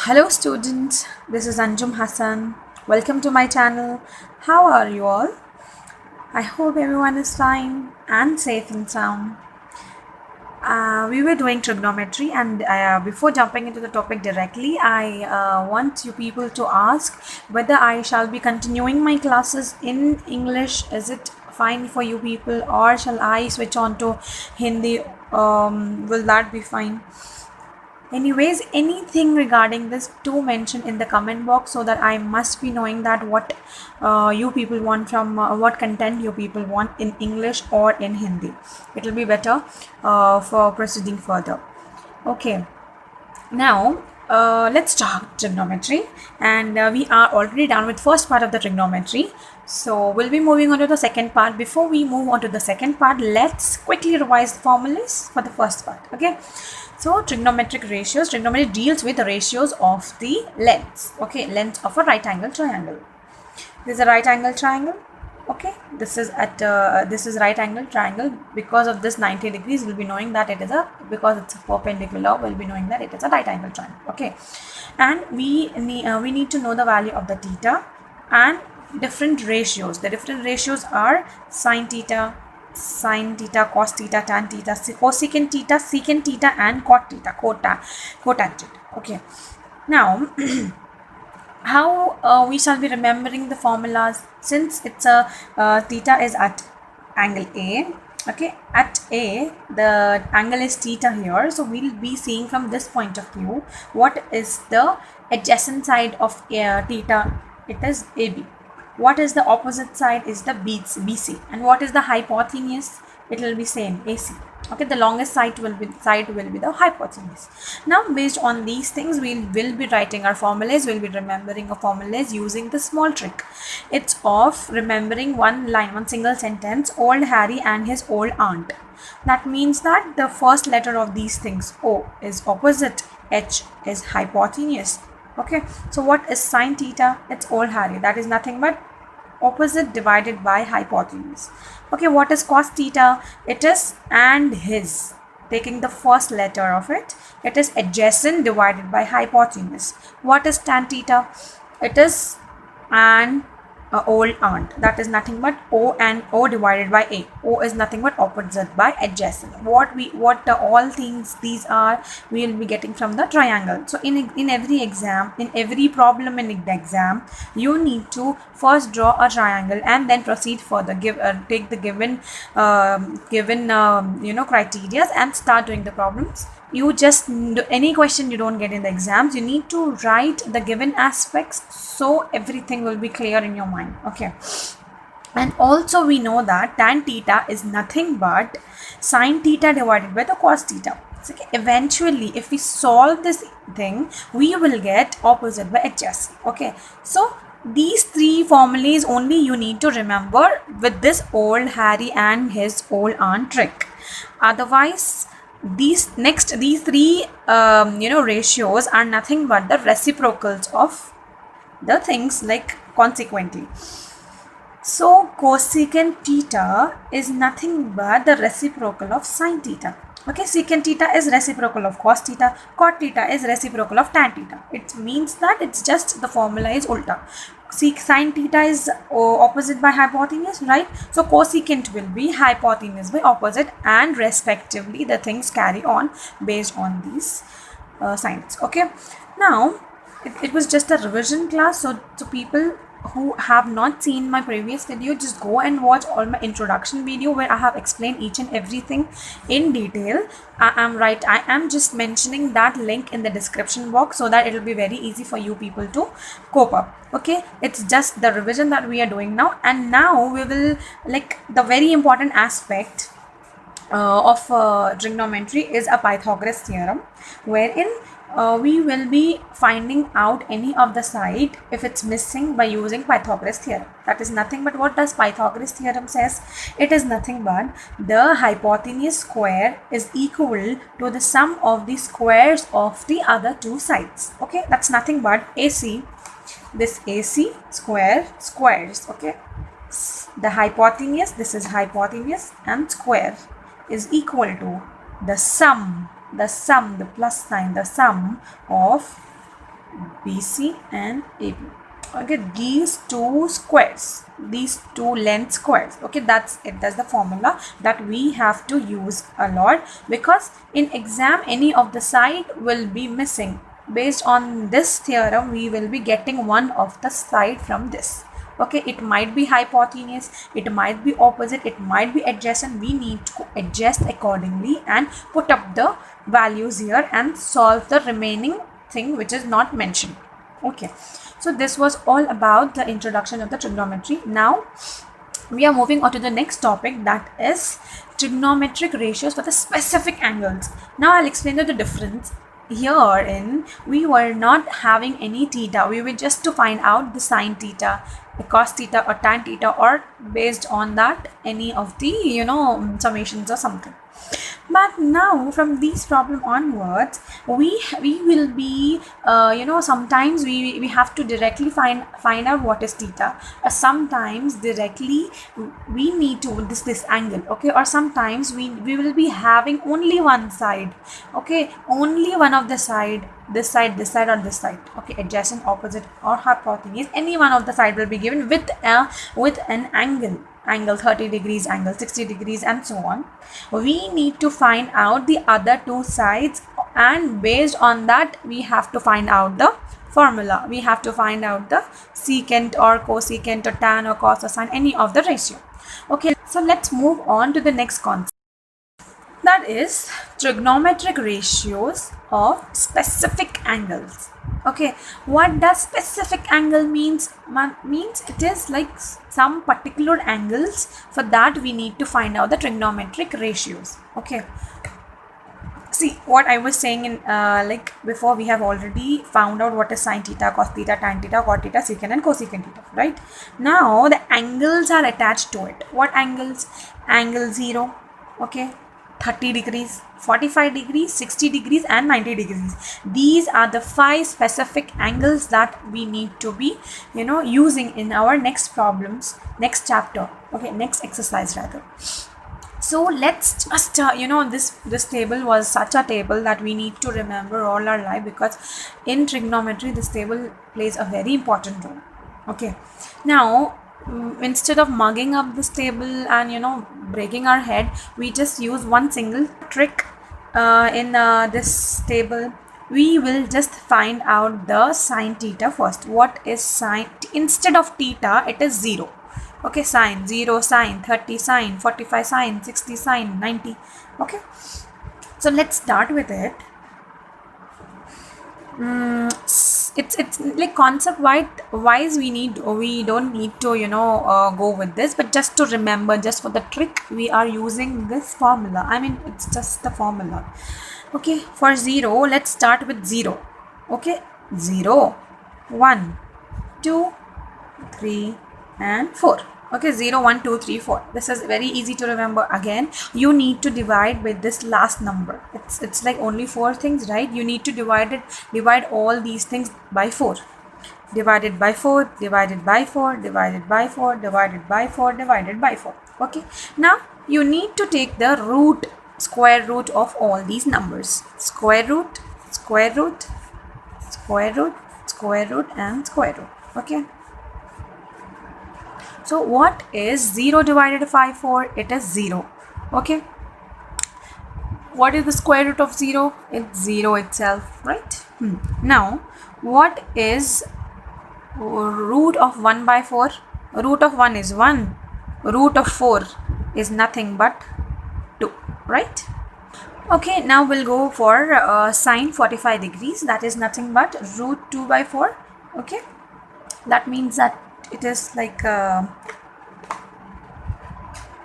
Hello students, this is Anjum Hassan. Welcome to my channel. How are you all? I hope everyone is fine and safe and sound. We were doing trigonometry, and before jumping into the topic directly, I want you people to ask whether I shall be continuing my classes in English. Is it fine for you people, or shall I switch on to Hindi? Will that be fine? Anyways, anything regarding this, do mention in the comment box so that I must be knowing that what you people want from what content you people want in English or in Hindi. It will be better for proceeding further. Okay, now let's start trigonometry, and we are already done with first part of the trigonometry. So we'll be moving on to the second part. Before we move on to the second part, let's quickly revise the formulas for the first part. Okay, so trigonometric ratios. Trigonometry deals with the ratios of the lengths. Okay, length of a right angle triangle. This is a right angle triangle. Okay, this is right angle triangle. Because of this 90 degrees, we'll be knowing that it is a, because it's a perpendicular, we'll be knowing that it is a right angle triangle. Okay, and we need to know the value of the theta and different ratios. The different ratios are sine theta, cos theta, tan theta, cosecant theta, secant theta, and cot theta, cotangent. Okay, now how we shall be remembering the formulas, since it's a theta is at angle A. Okay, at A the angle is theta here, so we'll be seeing from this point of view what is the adjacent side of theta. It is AB. What is the opposite side is the BC, and what is the hypotenuse? It will be same, AC. Okay, the longest side will be the hypotenuse. Now based on these things, we will be writing our formulas. We'll be remembering our formulas using the small trick. It's of remembering one line, one single sentence: old Harry and his old aunt. That means that the first letter of these things, O is opposite, H is hypotenuse. Okay, so what is sine theta? It's old Harry. That is nothing but opposite divided by hypotenuse. Okay, what is cos theta? It is and his. Taking the first letter of it, it is adjacent divided by hypotenuse. What is tan theta? It is and old aunt. That is nothing but O and O divided by A. O is nothing but opposite by adjacent. All things these are, we will be getting from the triangle. So in every exam, in every problem in the exam, you need to first draw a triangle and then proceed further. Take the given criteria and start doing the problems. You just, any question you don't get in the exams, you need to write the given aspects, so everything will be clear in your mind. Okay, and also we know that tan theta is nothing but sine theta divided by the cos theta. So eventually if we solve this thing, we will get opposite by adjacent. Okay, so these three formulas only you need to remember with this old Harry and his old aunt trick. Otherwise, these three ratios are nothing but the reciprocals of the things, like consequently. So cosecant theta is nothing but the reciprocal of sine theta. Okay, secant theta is reciprocal of cos theta, cot theta is reciprocal of tan theta. It means that it's just the formula is ulta. Sine theta is opposite by hypotenuse, right? So cosecant will be hypotenuse by opposite, and respectively the things carry on based on these signs. Okay, now it was just a revision class, so people who have not seen my previous video, just go and watch all my introduction video where I have explained each and everything in detail. I am just mentioning that link in the description box so that it will be very easy for you people to cope up. Okay, it's just the revision that we are doing now, and now we will, like, the very important aspect of trigonometry is a Pythagoras theorem, wherein we will be finding out any of the side if it's missing by using Pythagoras theorem. That is nothing but, what does Pythagoras theorem says? It is nothing but the hypotenuse square is equal to the sum of the squares of the other two sides. Okay, that's nothing but AC, this AC square squares. Okay, the hypotenuse, this is hypotenuse, and square is equal to the sum, the plus sign, the sum of BC and AB. Okay, these two squares, these two length squares. Okay, that's it. That's the formula that we have to use a lot, because in exam any of the side will be missing. Based on this theorem, we will be getting one of the side from this. Okay, it might be hypotenuse, it might be opposite, it might be adjacent. We need to adjust accordingly and put up the values here and solve the remaining thing which is not mentioned. Okay, so this was all about the introduction of the trigonometry. Now we are moving on to the next topic, that is trigonometric ratios for the specific angles. Now I'll explain the difference. Herein we were not having any theta, we were just to find out the sine theta, the cos theta or tan theta, or based on that any of the summations or something. But now from this problem onwards, we will be sometimes we have to directly find out what is theta, or sometimes directly we need to this angle. Okay, or sometimes we will be having only one side. Okay, only one of the side, this side or this side. Okay, adjacent, opposite, or hypotenuse, any one of the side will be given with an angle 30 degrees, angle 60 degrees, and so on. We need to find out the other two sides, and based on that we have to find out the formula. We have to find out the secant or cosecant or tan or cos or sine, any of the ratio. Okay, so let's move on to the next concept, that is trigonometric ratios of specific angles. Okay, what does specific angle means? Means it is like some particular angles. For that we need to find out the trigonometric ratios. Okay, see what I was saying in like before, we have already found out what is sine theta, cos theta, tan theta, cot theta, secant and cosecant theta, right? Now the angles are attached to it. What angles? Angle 0, okay, 30 degrees, 45 degrees, 60 degrees and 90 degrees. These are the 5 specific angles that we need to be using in our next problems, next chapter. Okay, next exercise rather. So let's just this table was such a table that we need to remember all our life, because in trigonometry this table plays a very important role. Okay, now instead of mugging up this table and breaking our head, we just use one single trick in this table. We will just find out the sine theta first. What is sine? Instead of theta, it is 0. Okay, sine 0, sine 30, sine 45, sine 60, sine 90. Okay, so let's start with it. It's like concept wise we don't need to go with this, but just to remember, just for the trick, we are using this formula. I mean, it's just the formula. Okay, for 0, let's start with 0. Okay, 0, 1, 2, 3 and 4. Okay, 0, 1, 2, 3, 4. This is very easy to remember. Again, you need to divide with this last number. It's like only 4 things, right? You need to divide all these things by 4. Divided by 4, divided by 4, divided by 4, divided by 4, divided by 4. Okay, now you need to take the root, square root of all these numbers. Square root, square root, square root, square root and square root. Okay, so what is 0 divided by 4? It is 0. Okay, what is the square root of 0? It's 0 itself, right? Now what is root of 1 by 4? Root of 1 is 1. Root of 4 is nothing but 2, right? Okay, now we'll go for sine 45 degrees. That is nothing but root 2 by 4. Okay, that means that it is like 2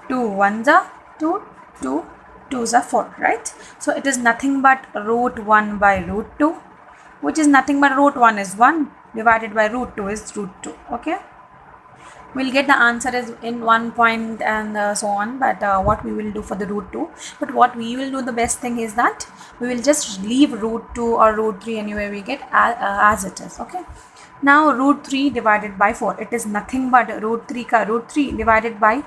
1s are 2, 2 2s are 4, right? So it is nothing but root 1 by root 2. which is nothing but root 1 is 1 divided by root 2 is root 2. Okay, we'll get the answer is in 1 point and so on, but what we will do for the root 2, but what we will do, the best thing is that we will just leave root 2 or root 3 anyway we get as it is. Okay, now root 3 divided by 4, it is nothing but root 3 ka root 3 divided by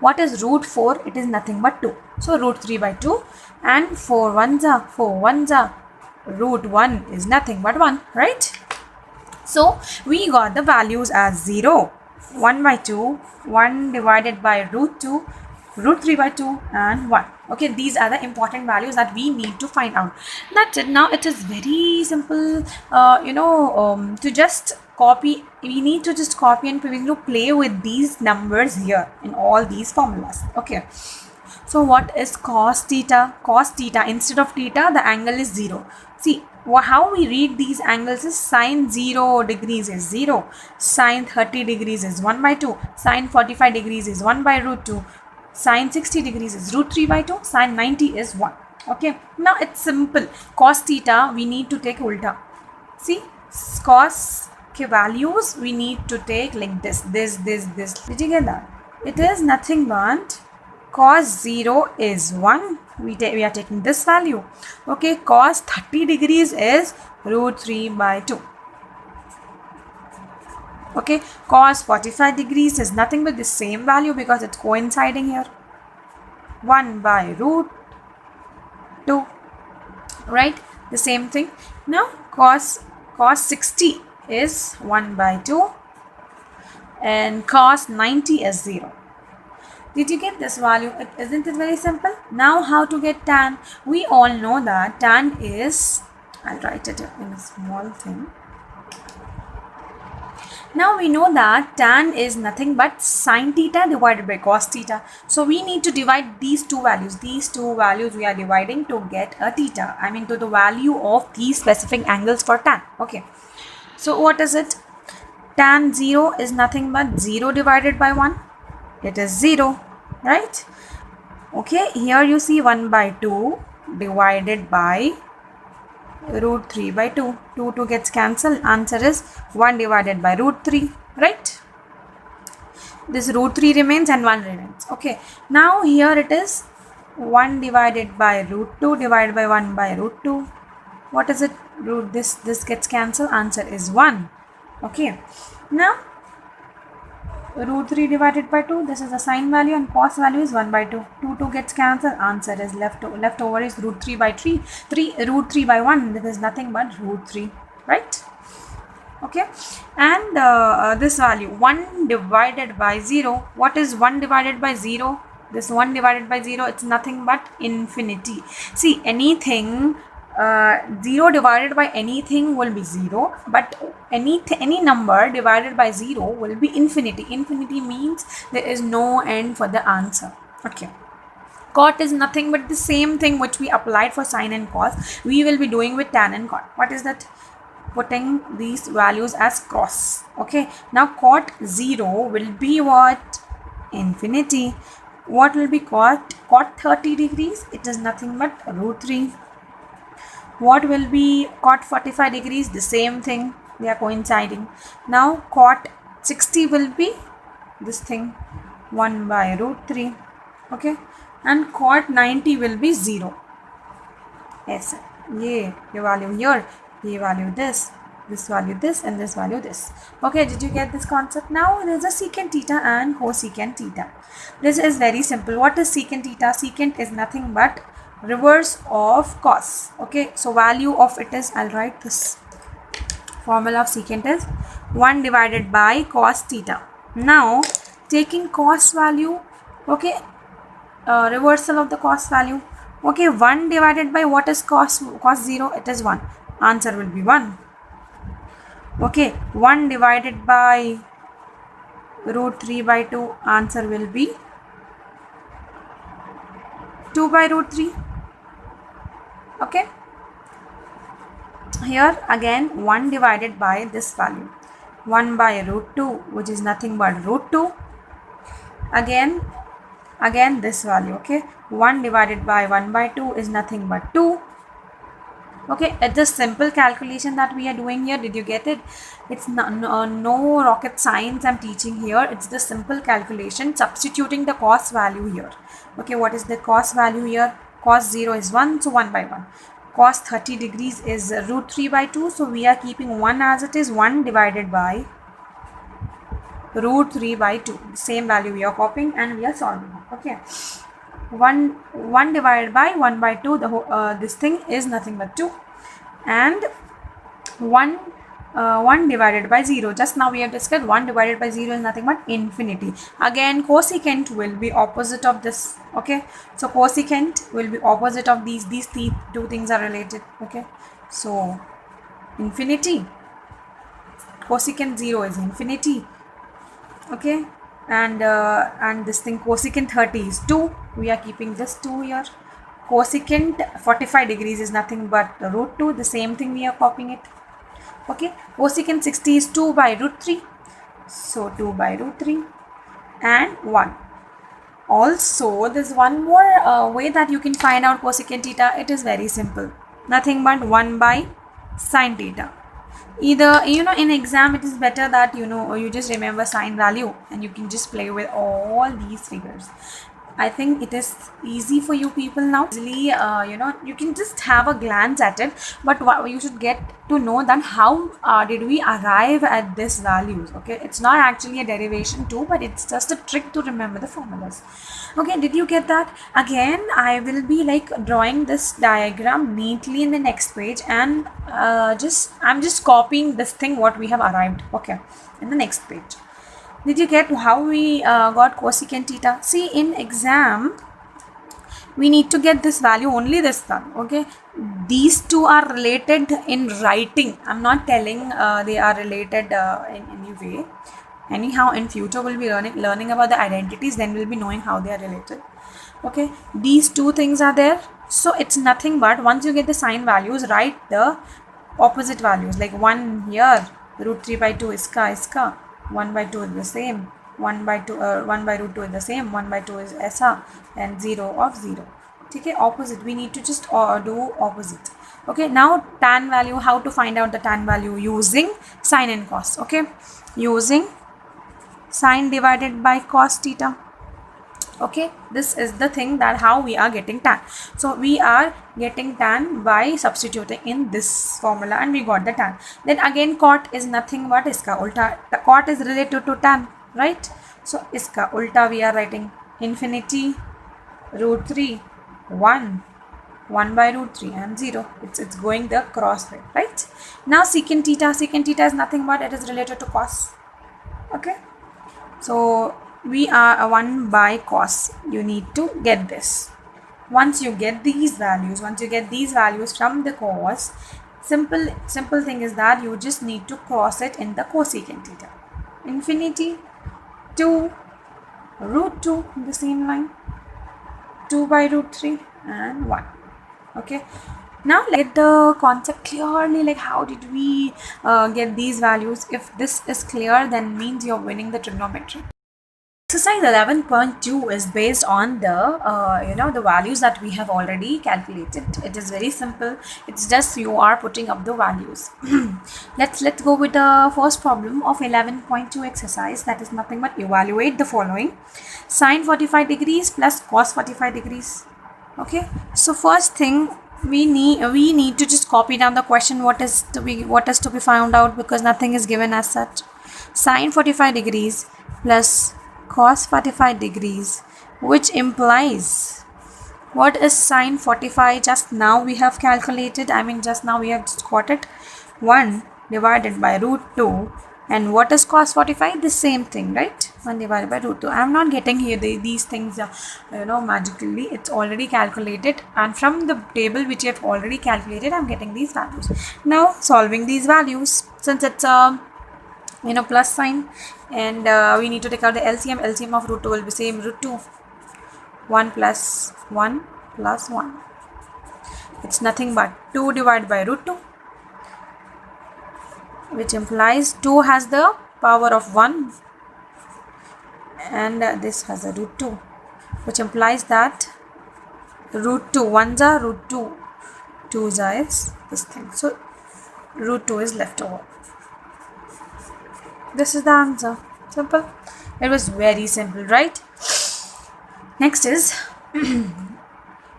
what is root 4, it is nothing but 2, so root 3 by 2, and 4 ones are 4 ones are root 1 is nothing but 1, right? So we got the values as 0, 1 by 2, 1 divided by root 2, root 3 by 2, and 1. Okay, these are the important values that we need to find out. That's it. Now it is very simple, to just copy. We need to just copy and we need to play with these numbers here in all these formulas. Okay. So what is cos theta? Cos theta, instead of theta, the angle is 0. See, how we read these angles is sine 0 degrees is 0, sine 30 degrees is 1 by 2, sine 45 degrees is 1 by root 2, sine 60 degrees is root 3 by 2, sine 90 is 1. Okay, now it's simple. Cos theta, we need to take ulta. See, cos values we need to take like this. Did you get that? It is nothing but cos 0 is 1. We are taking this value. Okay, cos 30 degrees is root 3 by 2. Okay, cos 45 degrees is nothing but the same value because it's coinciding here. 1 by root 2. Right? The same thing. Now cos 60 is 1 by 2 and cos 90 is 0. Did you get this value? Isn't it very simple? Now how to get tan? We all know that tan is, I'll write it in a small thing. Now we know that tan is nothing but sine theta divided by cos theta. So we need to divide these two values. These two values we are dividing to get a theta. I mean to the value of these specific angles for tan. Okay. So what is it? Tan 0 is nothing but 0 divided by 1. It is 0, right? Okay, here you see 1 by 2 divided by root 3 by 2. 2 gets cancelled. Answer is 1 divided by root 3, right? This root 3 remains and 1 remains. Okay, now here it is 1 divided by root 2 divided by 1 by root 2. What is it? Root this gets cancelled. Answer is 1. Okay, now root 3 divided by 2, this is the sine value and cos value is 1 by 2. 2 gets cancelled. Answer is left over is root 3 by 3. Root 3 by 1, this is nothing but root 3, right? Okay, and this value 1 divided by 0. What is 1 divided by 0? This 1 divided by 0, it's nothing but infinity. See, anything 0 divided by anything will be 0, but any number divided by 0 will be infinity. Infinity means there is no end for the answer. Okay, cot is nothing but the same thing which we applied for sine and cos, we will be doing with tan and cot. What is that? Putting these values as cross. Okay, now cot 0 will be what? Infinity. What will be cot 30 degrees? It is nothing but root 3. What will be cot 45 degrees? The same thing, they are coinciding. Now cot 60 will be this thing, 1 by root 3. Okay, and cot 90 will be 0. Yes, ये value here, ये value this value this, and this value this. Okay, did you get this concept? Now there is a secant theta and cosecant theta. This is very simple. What is secant theta? Secant is nothing but reverse of cos. Okay, so value of it is, I'll write this formula of secant is 1 divided by cos theta. Now taking cos value, okay, reversal of the cos value. Okay, 1 divided by what is cos 0? It is 1. Answer will be 1. Okay, 1 divided by root 3 by 2, answer will be 2 by root 3. Okay, here again 1 divided by this value, 1 by root 2, which is nothing but root 2. Again this value. Okay, 1 divided by 1 by 2 is nothing but 2. Okay, it's a simple calculation that we are doing here. Did you get it? It's no rocket science I'm teaching here. It's the simple calculation, substituting the cos value here. Okay, what is the cos value here? Cos 0 is 1, so 1 by 1. Cos 30 degrees is root 3 by 2, so we are keeping 1 as it is, 1 divided by root 3 by 2. Same value we are copying and we are solving. Okay, 1 divided by 1 by 2, the whole, this thing is nothing but 2, and 1 1 divided by 0, just now we have discussed 1 divided by 0 is nothing but infinity. Again, cosecant will be opposite of this. Okay, so cosecant will be opposite of these two things are related. Okay, so infinity, cosecant 0 is infinity. Okay, and this thing cosecant 30 is 2, we are keeping this 2 here. Cosecant 45 degrees is nothing but root 2, the same thing we are copying it. Okay, cosecant 60 is 2 by root 3, so 2 by root 3 and 1. Also, there's one more way that you can find out cosecant theta. It is very simple, nothing but 1 by sine theta. Either, in exam it is better that you just remember sine value and you can just play with all these figures. I think it is easy for you people now. Easily, you can just have a glance at it, but what you should get to know that how did we arrive at these values. Okay, it's not actually a derivation too, but it's just a trick to remember the formulas. Okay, did you get that? Again, I will be like drawing this diagram neatly in the next page, and I'm just copying this thing what we have arrived. Okay, in the next page. Did you get how we got cosecant theta? See, in exam, we need to get this value, only this one. Okay, these two are related in writing. I'm not telling they are related in any way. Anyhow, in future we'll be learning about the identities, then we'll be knowing how they are related. Okay, these two things are there, so it's nothing but once you get the sine values, write the opposite values, like 1 here, root 3 by 2 iska, 1 by 2 is the same, 1 by 2 1 by root 2 is the same, 1 by 2 is esa, and 0 of 0. Okay, opposite, we need to just do opposite. Okay, now tan value, how to find out the tan value? Using sine and cos. Okay, using sine divided by cos theta. Okay, this is the thing that how we are getting tan. So we are getting tan by substituting in this formula, and we got the tan. Then again, cot is nothing but iska ulta. The cot is related to tan, right? So iska ulta we are writing infinity, root 3, 1, 1 by root 3 and 0. It's going the cross way, right? Now secant theta is nothing but it is related to cos. Okay, so we are a 1 by cos. You need to get this. Once you get these values, from the cos, simple thing is that you just need to cross it in the cosecant theta. Infinity, 2, root 2 in the same line, 2 by root 3 and 1. Okay, now let the concept clearly, like how did we get these values. If this is clear, then means you're winning the trigonometry. Exercise 11.2 is based on the the values that we have already calculated. It is very simple. It's just you are putting up the values. Let's go with the first problem of 11.2 exercise. That is nothing but evaluate the following: sine 45 degrees plus cos 45 degrees. Okay, so first thing we need to just copy down the question what is to be found out, because nothing is given as such. Sine 45 degrees plus cos 45 degrees, which implies, what is sine 45? Just now we have calculated, just now we have just got it, 1 divided by root 2. And what is cos 45? The same thing, right? 1 divided by root 2. I am not getting here these things magically. It's already calculated, and from the table which you have already calculated, I am getting these values. Now solving these values, since it's a plus sign, and we need to take out the LCM of root 2 will be same, root 2, 1 plus 1 plus 1. It's nothing but 2 divided by root 2, which implies 2 has the power of 1, and this has a root 2, which implies that root 2 1s are root 2, 2s is this thing. So root 2 is left over. This is the answer. Simple. It was very simple, right? Next is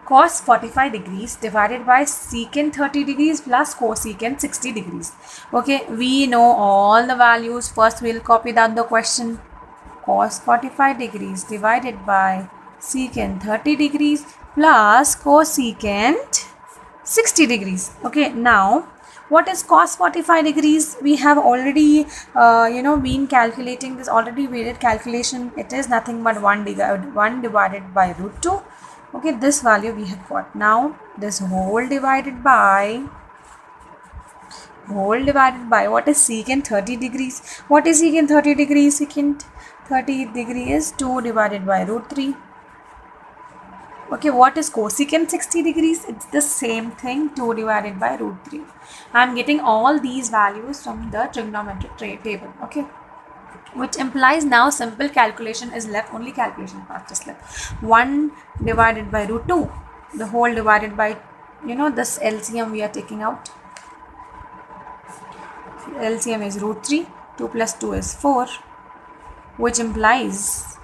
cos 45 degrees divided by secant 30 degrees plus cosecant 60 degrees. Okay, we know all the values. First we'll copy down the question. Cos 45 degrees divided by secant 30 degrees plus cosecant 60 degrees. Okay, now what is cos 45 degrees? We have already been calculating this. Already we did calculation. It is nothing but 1 divided by root 2. Okay, this value we have got. Now this whole divided by what is secant 30 degrees? What is secant 30 degrees? Secant 30 degree is 2 divided by root 3. Okay, what is cosecant 60 degrees? It's the same thing, 2 divided by root 3. I'm getting all these values from the trigonometric table. Okay, which implies now simple calculation is left, only calculation part is left. 1 divided by root 2, the whole divided by, this LCM we are taking out. LCM is root 3, 2 plus 2 is 4, which implies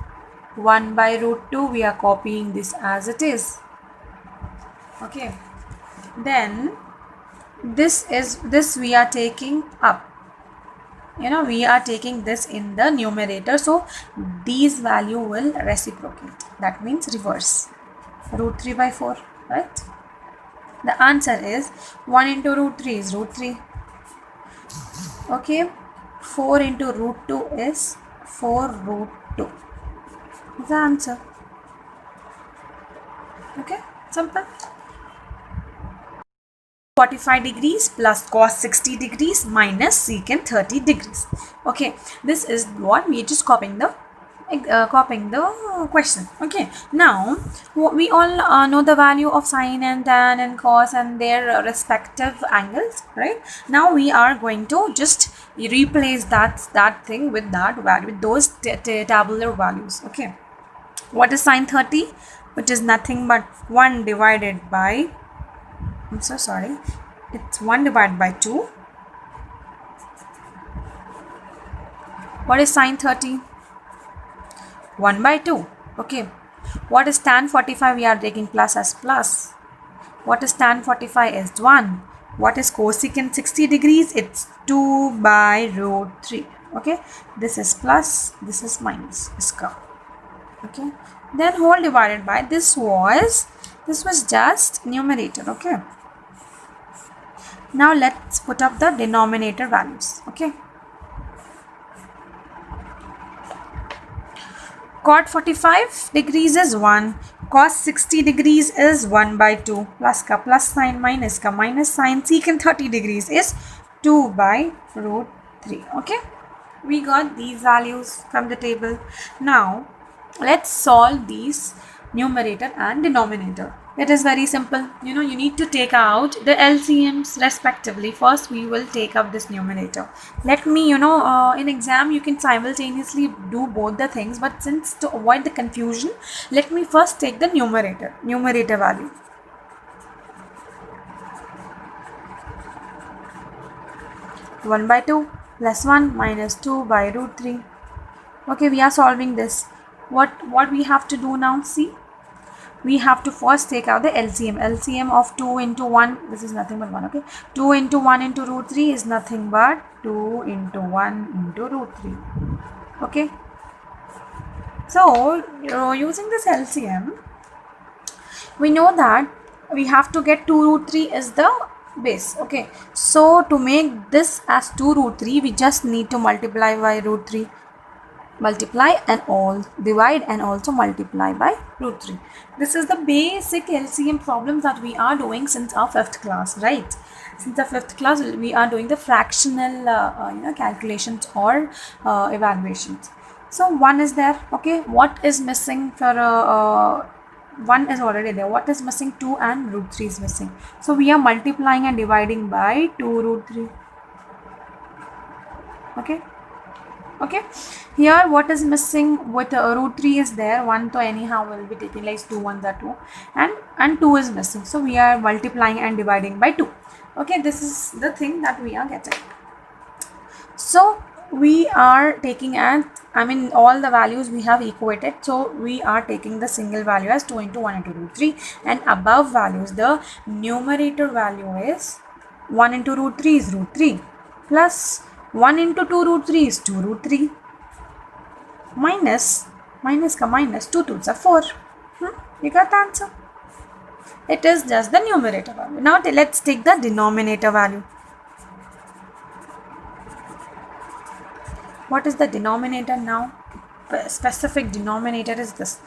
1 by root 2, we are copying this as it is. Okay, then this we are taking up. We are taking this in the numerator, so these value will reciprocate. That means reverse. Root 3 by 4, right? The answer is 1 into root 3 is root 3. Okay, 4 into root 2 is 4 root 2. Is the answer. Okay, simple. 45 degrees plus cos 60 degrees minus secant 30 degrees. Okay, this is what we are just copying the question. Okay, now we all know the value of sine and tan and cos and their respective angles, right? Now we are going to just replace that thing with that value, with those tabular values. Okay, what is sine 30? Which is nothing but 1 divided by, I'm so sorry, it's 1 divided by 2. What is sine 30? 1 by 2. Okay, what is tan 45? We are taking plus as plus. What is tan 45 is 1. What is cosecant 60 degrees? It's 2 by root 3. Okay, this is plus, this is minus. Okay, then whole divided by, this was just numerator. Okay, now let's put up the denominator values. Okay, cot 45 degrees is 1, cos 60 degrees is 1 by 2, plus ka plus sign, minus ka minus sign, secant 30 degrees is 2 by root 3. Okay, we got these values from the table. Now let's solve these numerator and denominator. It is very simple. You need to take out the LCMs respectively. First we will take up this numerator. Let me, in exam you can simultaneously do both the things, but since to avoid the confusion, let me first take the numerator value. One by 2 plus 1 minus 2 by root 3. Okay, we are solving this. What we have to do now? See, we have to first take out the LCM. LCM of 2 into 1, this is nothing but 1. Okay, 2 into 1 into root 3 is nothing but 2 into 1 into root 3. Okay, so using this LCM, we know that we have to get 2 root 3 is the base. Okay, so to make this as 2 root 3, we just need to multiply by root 3. Multiply and all divide and also multiply by root 3. This is the basic LCM problems that we are doing since our 5th class, right? Since the 5th class we are doing the fractional calculations or evaluations. So 1 is there. Okay, what is missing for 1 is already there. What is missing? 2 and root 3 is missing. So we are multiplying and dividing by 2 root 3. Okay, here what is missing with root 3 is there. 1 to anyhow will be taken, like 2 1s are 2 and 2 is missing, so we are multiplying and dividing by 2. Okay, this is the thing that we are getting. So we are taking at, I mean, all the values we have equated. So we are taking the single value as 2 into 1 into root 3, and above values, the numerator value is 1 into root 3 is root 3 plus 1 into 2 root 3 is 2 root 3 minus ka minus 2 twos are 4. You got the answer. It is just the numerator value. Now let's take the denominator value. What is the denominator now? Specific denominator is this.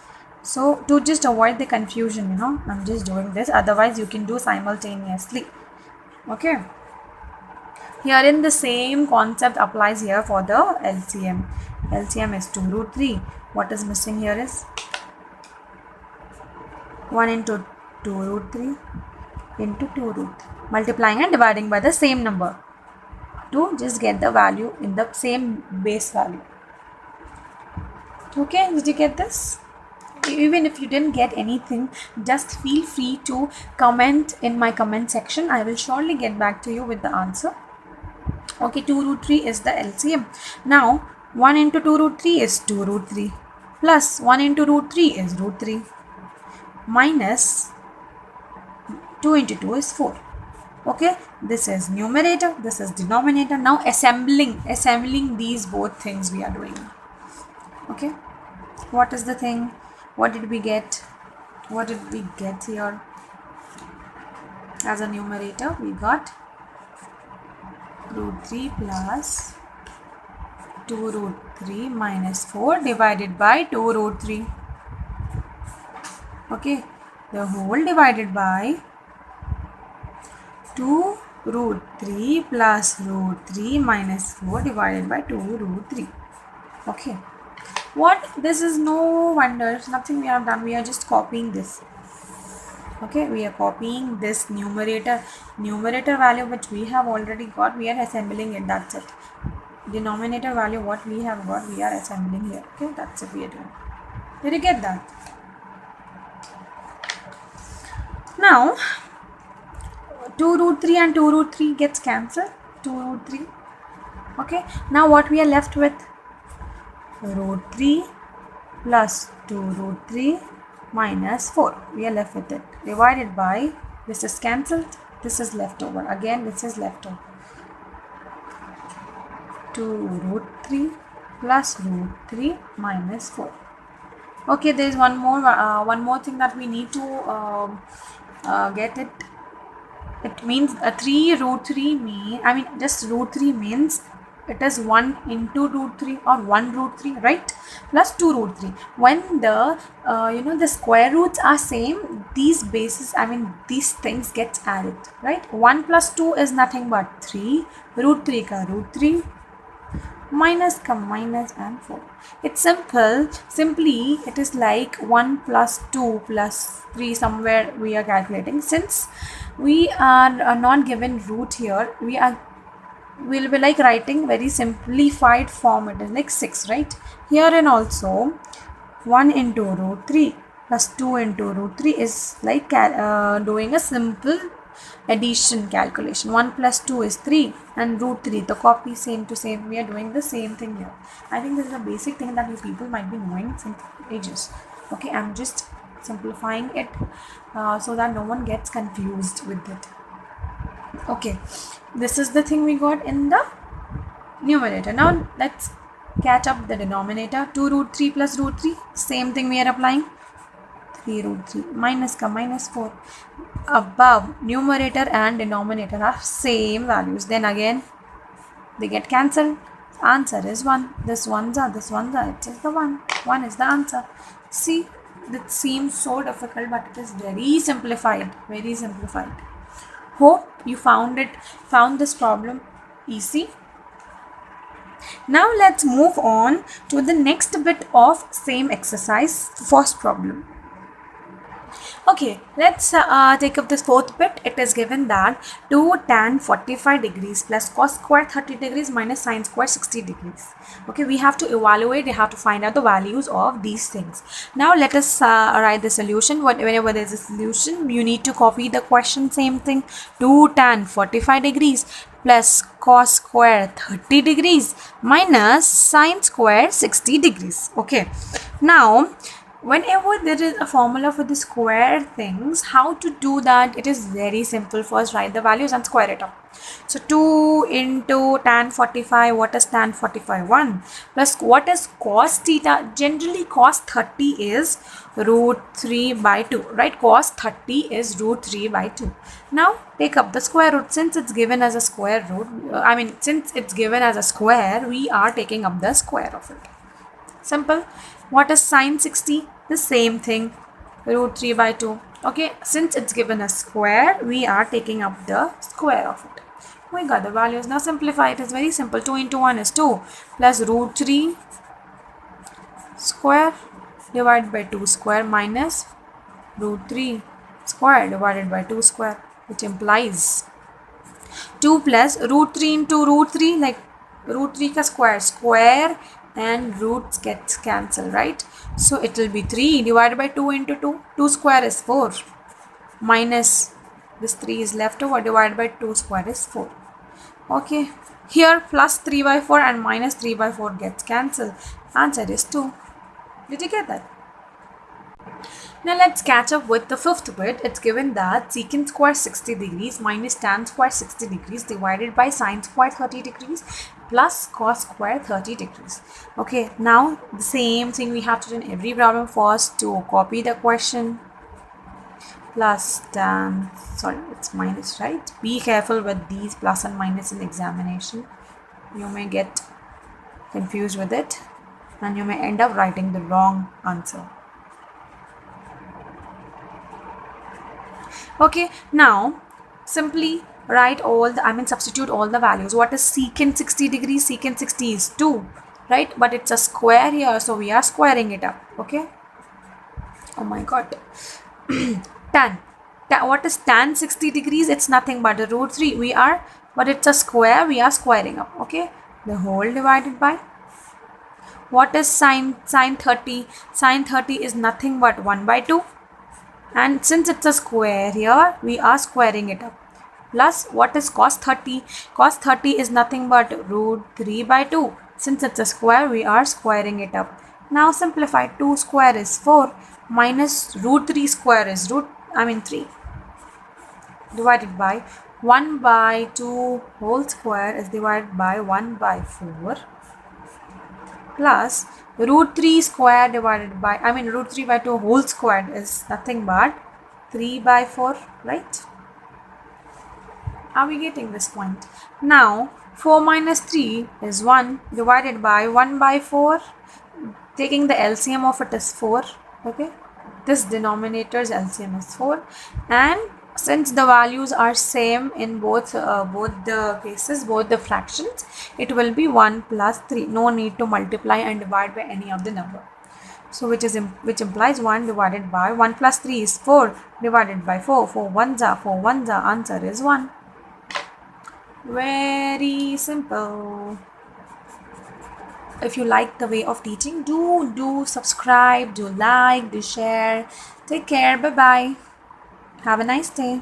So to just avoid the confusion, I'm just doing this. Otherwise, you can do simultaneously. Okay. Herein the same concept applies here for the LCM. LCM is 2 root 3. What is missing here is 1 into 2 root 3 into 2 root 3. Multiplying and dividing by the same number to just get the value in the same base value. Okay, did you get this? Even if you didn't get anything, just feel free to comment in my comment section. I will surely get back to you with the answer. Okay, 2 root 3 is the LCM. Now 1 into 2 root 3 is 2 root 3 plus 1 into root 3 is root 3 minus 2 into 2 is 4. Okay, this is numerator, this is denominator. Now assembling these both things we are doing. Okay, what is the thing? What did we get? What did we get here? As a numerator, we got root 3 plus 2 root 3 minus 4 divided by 2 root 3. Okay, the whole divided by 2 root 3 plus root 3 minus 4 divided by 2 root 3. Okay, what? This is no wonders, nothing we have done. We are just copying this. Okay, we are copying this numerator value which we have already got. We are assembling it. That's it. Denominator value what we have got, we are assembling here. Okay, that's it we are doing. Did you get that? Now 2 root 3 and 2 root 3 gets cancelled. 2 root 3. Okay, now what we are left with? Root 3 plus 2 root 3 minus 4. We are left with it. Divided by, this is cancelled. This is left over. Again, this is left over. 2 root 3 plus root 3 minus 4. Okay, there is one more thing that we need to get it. It means 3 root 3 just root 3 means it is 1 into root 3 or 1 root 3, right? Plus 2 root 3. When the the square roots are same, these bases, these things get added, right? 1 plus 2 is nothing but 3. Root 3 ka root 3 minus ka minus and 4. It's simple. Simply it is like 1 plus 2 plus 3 somewhere we are calculating. Since we are not given root here, we'll be like writing very simplified form. It is like 6, right? Here and also 1 into root 3 plus 2 into root 3 is like doing a simple addition calculation. 1 plus 2 is 3 and root 3, the copy same to same. We are doing the same thing here. I think this is a basic thing that you people might be knowing since ages. Okay, I'm just simplifying it so that no one gets confused with it. Okay, this is the thing we got in the numerator. Now let's catch up the denominator. 2 root 3 plus root 3, same thing we are applying. 3 root 3 minus ka minus 4. Above, numerator and denominator are same values. Then again, they get cancelled. Answer is 1. This one's are, this one's are. It is the 1. 1 is the answer. See, it seems so difficult, but it is very simplified. Very simplified. Hope you found this problem easy. Now let's move on to the next bit of same exercise. First problem. Okay, let's take up this fourth bit. It is given that 2 tan 45 degrees plus cos square 30 degrees minus sin square 60 degrees. Okay, we have to evaluate, we have to find out the values of these things. Now let us write the solution. Whenever there is a solution, you need to copy the question, same thing. 2 tan 45 degrees plus cos square 30 degrees minus sin square 60 degrees. Okay, now whenever there is a formula for the square things, how to do that? It is very simple. First write the values and square it up. So 2 into tan 45, what is tan 45? 1 plus what is cos theta? Generally cos 30 is root 3 by 2, right? Cos 30 is root 3 by 2. Now take up the square root. Since it's given as a square root, since it's given as a square, we are taking up the square of it. Simple. What is sin 60? The same thing, root 3 by 2. Okay, since it's given a square, we are taking up the square of it. We got the values. Now simplify. It is very simple. 2 into 1 is 2 plus root 3 square divided by 2 square minus root 3 square divided by 2 square, which implies 2 plus root 3 into root 3, like root 3 ka square and roots gets cancelled, right? So it will be 3 divided by 2 into 2. 2 square is 4 minus this 3 is left over, divided by 2 square is 4. Okay, here plus 3 by 4 and minus 3 by 4 gets cancelled. Answer is 2. Did you get that? Now let's catch up with the fifth bit. It's given that secant square 60 degrees minus tan square 60 degrees divided by sin square 30 degrees plus cos square 30 degrees. Okay, now the same thing we have to do in every problem. First to copy the question plus tan, sorry, it's minus, right? Be careful with these plus and minus in examination. You may get confused with it and you may end up writing the wrong answer. Okay, now simply write all the, substitute all the values. What is secant 60 degrees? Secant 60 is 2, right? But it's a square here, so we are squaring it up. Okay. Oh my god. Tan. What is tan 60 degrees? It's nothing but the root 3. But it's a square, we are squaring up. Okay. The whole divided by. What is sin 30? Sin 30 is nothing but 1 by 2. And since it's a square here, we are squaring it up. Plus, what is cos 30? Cos 30 is nothing but root 3 by 2. Since it's a square, we are squaring it up. Now simplify. 2 square is 4 minus root 3 square is 3. Divided by 1 by 2 whole square is divided by 1 by 4 plus root 3 square divided by, root 3 by 2 whole square is nothing but 3 by 4, right? Are we getting this point? Now 4 minus 3 is 1 divided by 1 by 4. Taking the LCM of it is 4. Okay, this denominator's LCM is 4, and since the values are same in both the cases, both the fractions, it will be 1 plus 3. No need to multiply and divide by any of the number. So which implies 1 divided by 1 plus 3 is 4 divided by 4. 4 ones are 4 ones are. Answer is 1. Very simple. If you like the way of teaching, do subscribe, do like, do share. Take care. Bye bye. Have a nice day.